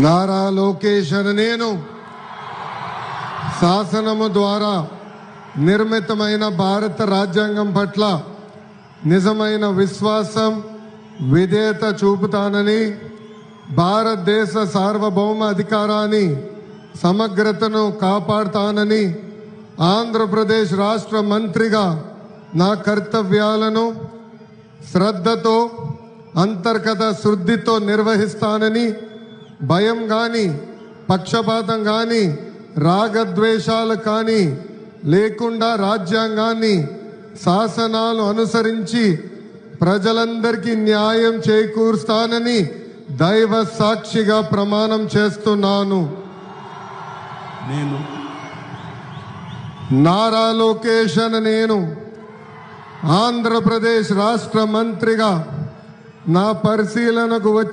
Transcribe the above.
నారా లోకేష్ నేను శాసనము ద్వారా నిర్మితమైన భారత రాజ్యాంగం పట్ల నిజమైన విశ్వాసం విధేయత చూపుతానని భారతదేశ సార్వభౌమ అధికారాన్ని సమగ్రతను కాపాడుతానని ఆంధ్రప్రదేశ్ రాష్ట్ర మంత్రిగా నా కర్తవ్యాలను శ్రద్ధతో అంతర్గత శుద్ధితో నిర్వహిస్తానని భయం గాని పక్షపాతం గాని రాగద్వేషాలు కానీ లేకుండా రాజ్యాంగాన్ని శాసనాలు అనుసరించి ప్రజలందరికీ న్యాయం చేకూరుస్తానని దైవ సాక్షిగా ప్రమాణం చేస్తున్నాను. నేను నారా లోకేష్ నేను ఆంధ్రప్రదేశ్ రాష్ట్ర మంత్రిగా నా పరిశీలనకు వచ్చి